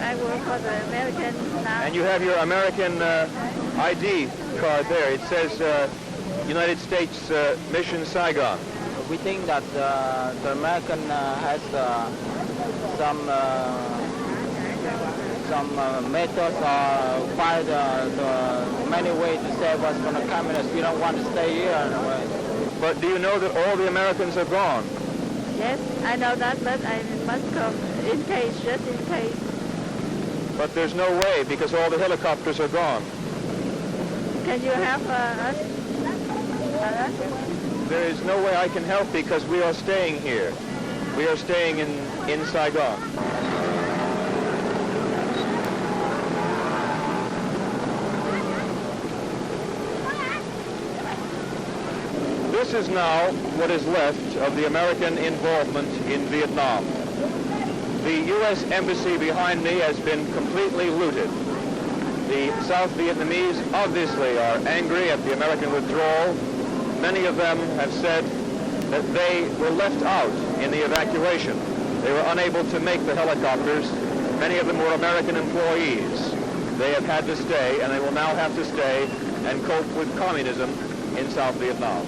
I work for the American now. And you have your American ID card there. It says United States Mission Saigon. We think that the American has some methods or find many ways to save us from the communists. We don't want to stay here anyway. But do you know that all the Americans are gone? Yes, I know that, but I must come in case, just in case. But there's no way because all the helicopters are gone. Can you help us? There is no way I can help because we are staying here. We are staying in Saigon. This is now what is left of the American involvement in Vietnam. The U.S. embassy behind me has been completely looted. The South Vietnamese obviously are angry at the American withdrawal. Many of them have said that they were left out in the evacuation. They were unable to make the helicopters. Many of them were American employees. They have had to stay, and they will now have to stay and cope with communism in South Vietnam.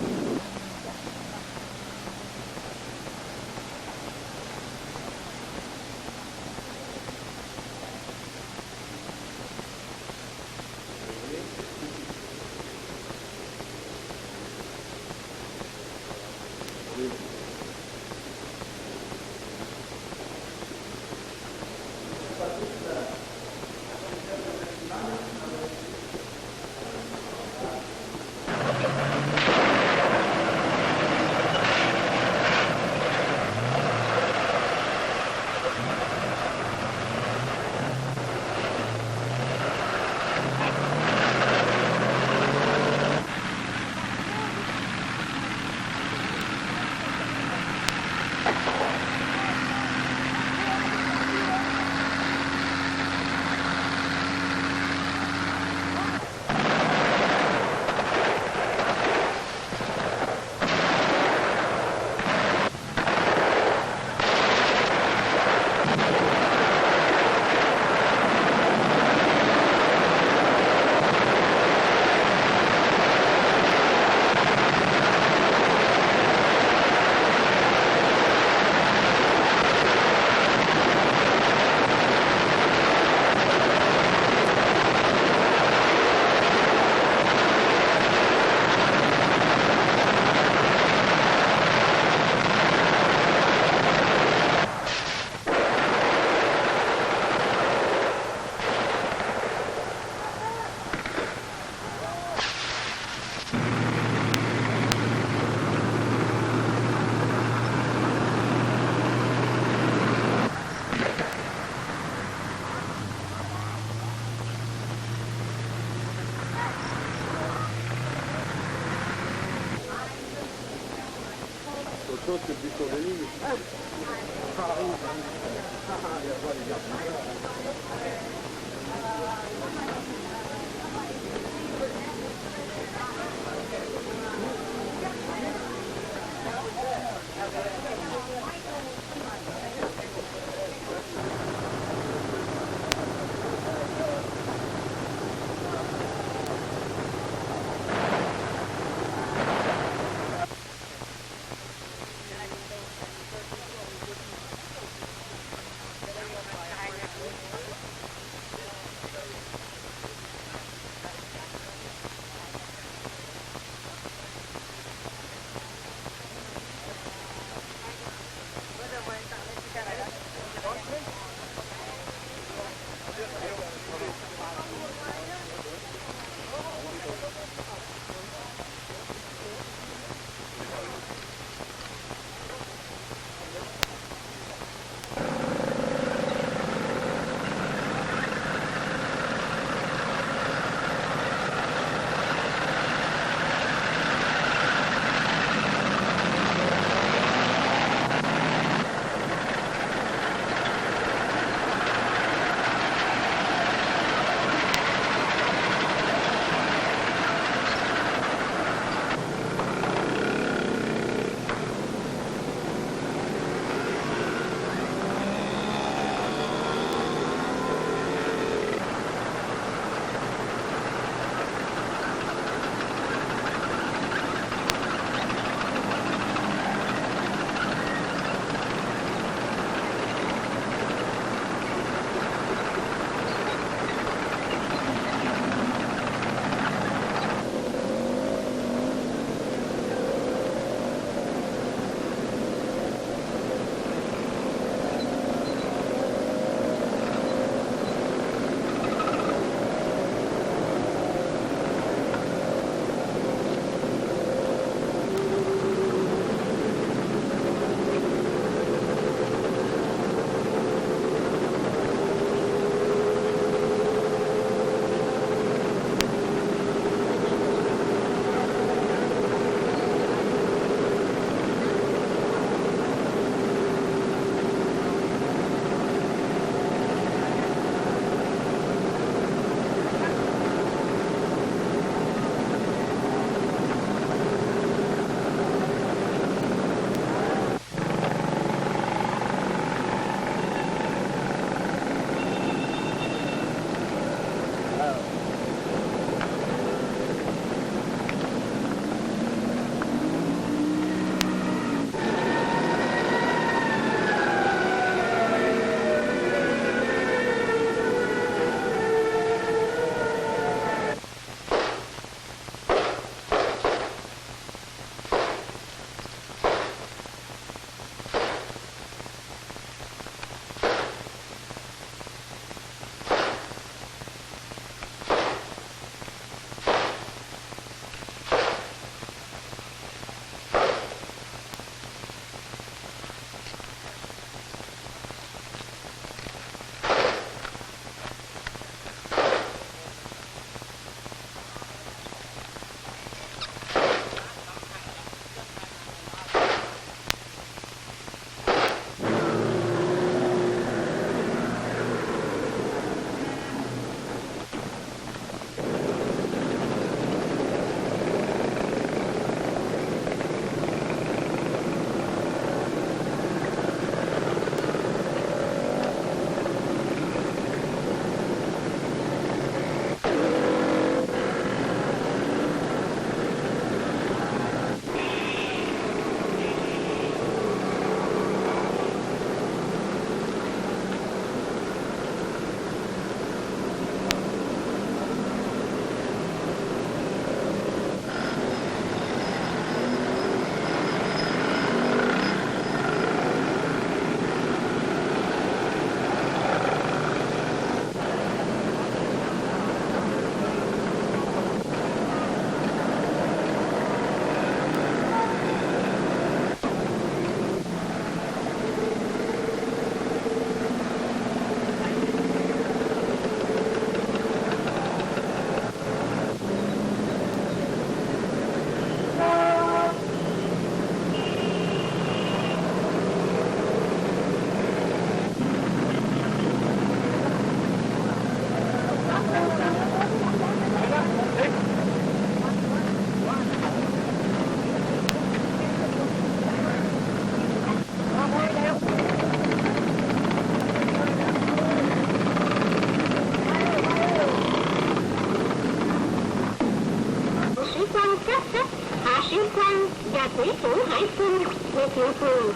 quan các sách, hạ sĩ quan và thủy thủ hải quân về hiện trường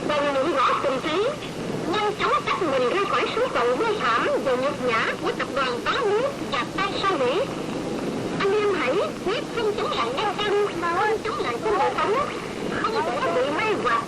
và nhận rõ tình thế, nhanh chóng tách mình ra khỏi số phận bi thảm và nhục nhã của tập đoàn tá nước và tay sao Mỹ. Anh em hãy quyết không chống lại nhân dân mà không chống lại quân đội thống, không để bị mê hoặc.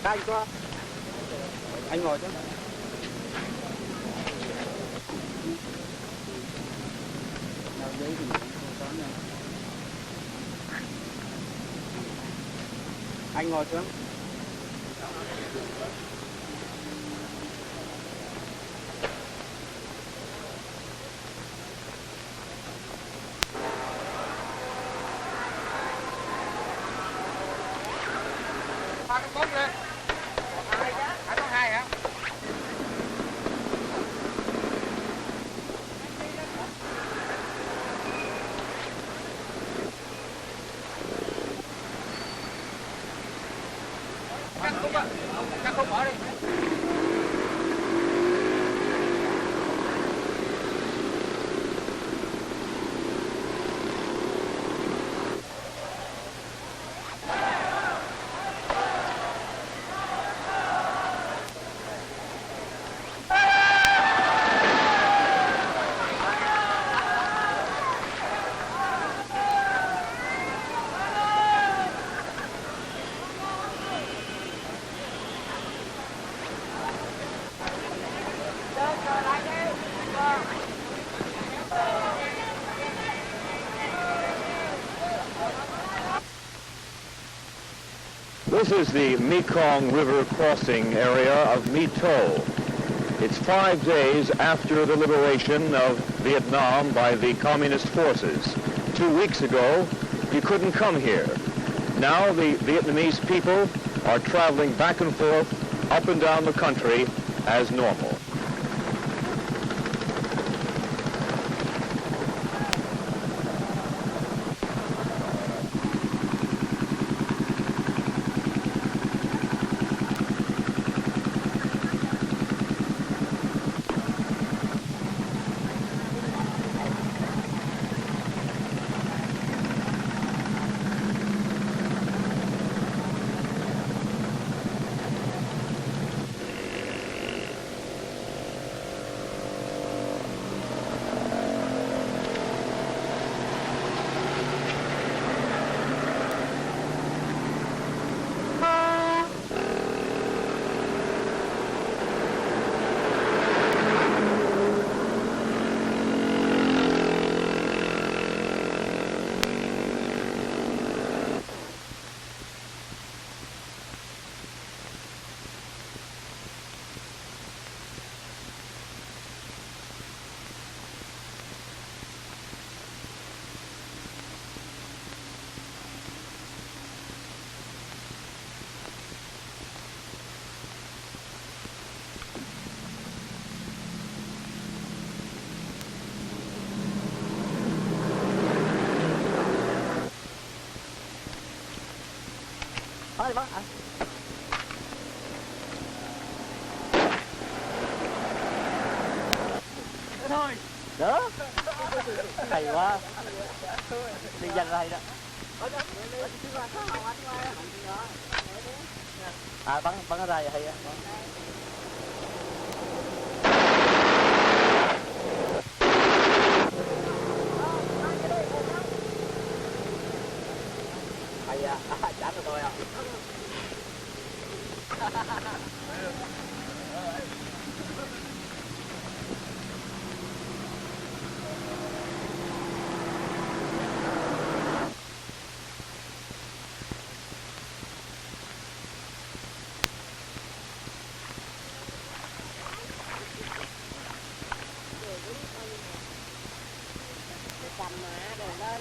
Anh có. Anh ngồi chứ. Anh ngồi xuống. This is the Mekong River crossing area of Me To. It's 5 days after the liberation of Vietnam by the communist forces. 2 weeks ago, you couldn't come here. Now the Vietnamese people are traveling back and forth, up and down the country as normal. bắn hả? Thôi. Đó. Hay quá. Đi danh đây đó. À bắn ở đây hay á. Hay à, chán rồi tôi à. Cầm mã rồi lên.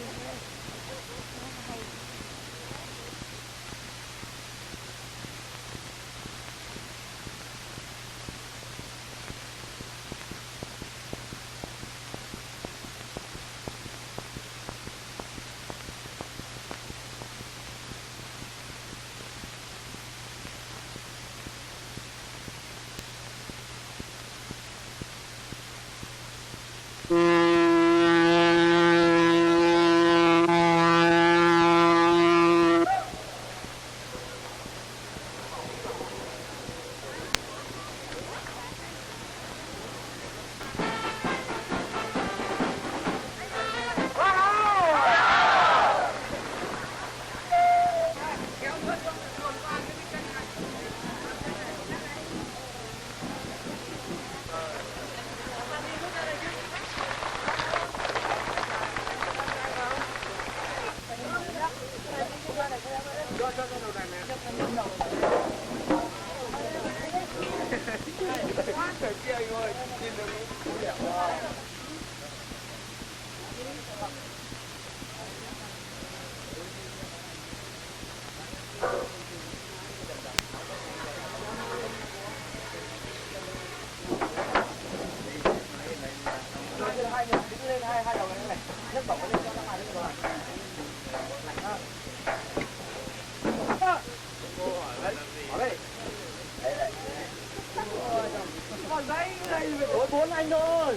Ủa 4 anh thôi.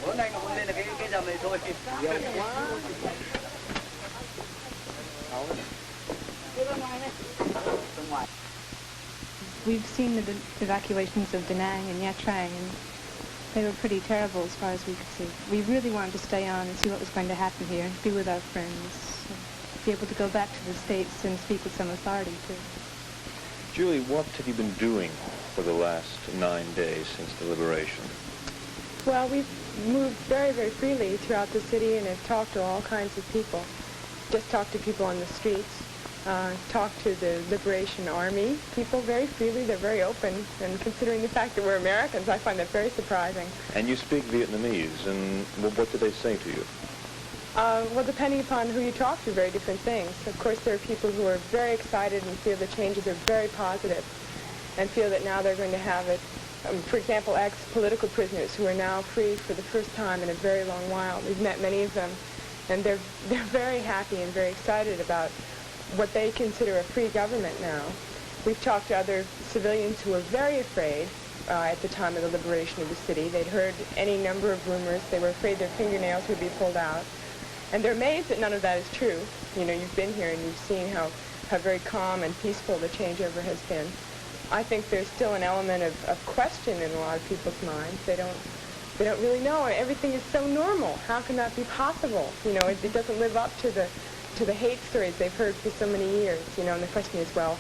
4 anh mà muốn lên là cái dầm này thôi. We've seen the evacuations of Da Nang and Nha Trang, and they were pretty terrible as far as we could see. We really wanted to stay on and see what was going to happen here, and be with our friends, and be able to go back to the States and speak with some authority too. Julie, what have you been doing for the last 9 days since the liberation? Well, we've moved very, very freely throughout the city and have talked to all kinds of people. Just talked to people on the streets, talked to the Liberation Army people very freely. They're very open, and considering the fact that we're Americans, I find that very surprising. And you speak Vietnamese, and what did they say to you? Well, depending upon who you talk to, very different things. Of course, there are people who are very excited and feel the changes are very positive and feel that now they're going to have it. For example, ex-political prisoners who are now free for the first time in a very long while. We've met many of them, and they're very happy and very excited about what they consider a free government now. We've talked to other civilians who were very afraid at the time of the liberation of the city. They'd heard any number of rumors. They were afraid their fingernails would be pulled out. And they're amazed that none of that is true. You know, you've been here and you've seen how very calm and peaceful the changeover has been. I think there's still an element of question in a lot of people's minds. They don't really know. Everything is so normal. How can that be possible? You know, it doesn't live up to the hate stories they've heard for so many years. You know, and the question is, well,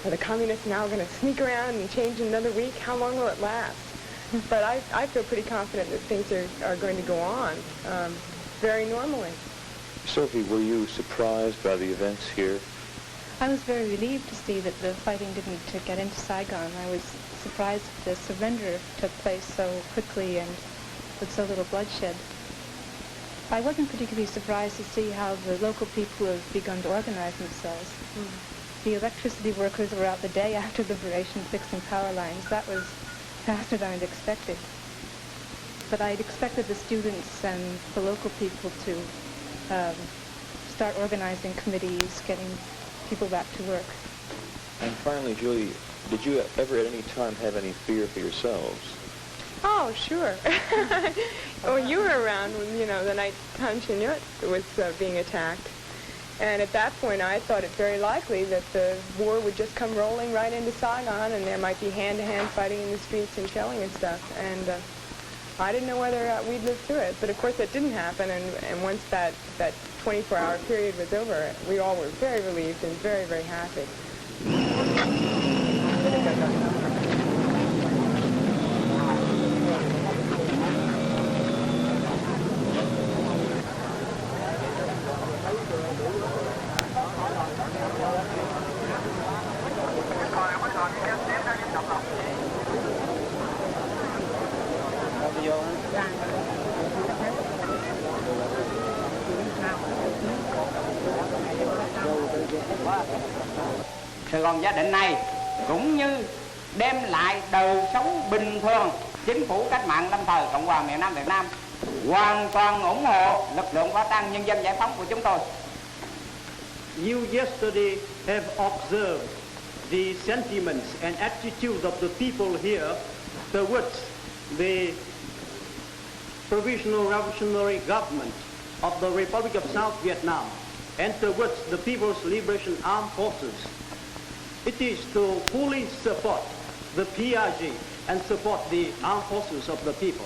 are the communists now going to sneak around and change in another week? How long will it last? But I feel pretty confident that things are going to go on very normally. Sophie, were you surprised by the events here? I was very relieved to see that the fighting didn't get into Saigon. I was surprised that the surrender took place so quickly and with so little bloodshed. I wasn't particularly surprised to see how the local people have begun to organize themselves. The electricity workers were out the day after liberation fixing power lines. That was faster than I'd expected. But I'd expected the students and the local people to start organizing committees, getting people back to work. And finally, Julie, did you ever at any time have any fear for yourselves? Oh, sure. Well, you were around when, the night Tan Chinh-Yut was being attacked. And at that point, I thought it very likely that the war would just come rolling right into Saigon, and there might be hand-to-hand fighting in the streets and shelling and stuff. And I didn't know whether we'd live through it. But of course, that didn't happen. And once that 24-hour period was over, we all were very relieved and very, very happy. Sài Gòn gia định này cũng như đem lại đời sống bình thường. Chính phủ cách mạng lâm thời Cộng hòa miền Nam Việt Nam hoàn toàn ủng hộ lực lượng võ trang nhân dân giải phóng của chúng tôi. You yesterday have observed the sentiments and attitude of the people here towards the Provisional Revolutionary Government of the Republic of South Vietnam and towards the People's Liberation Armed Forces. It is to fully support the PRG and support the armed forces of the people.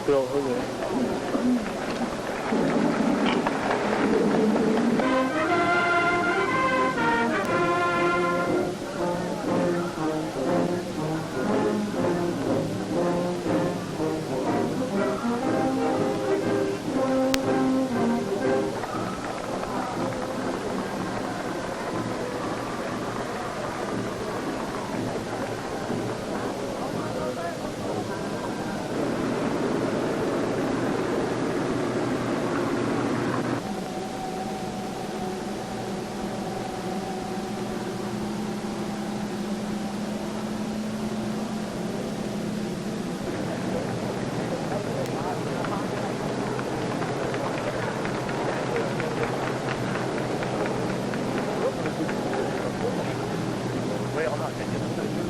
Micro hơn nữa. Way on that,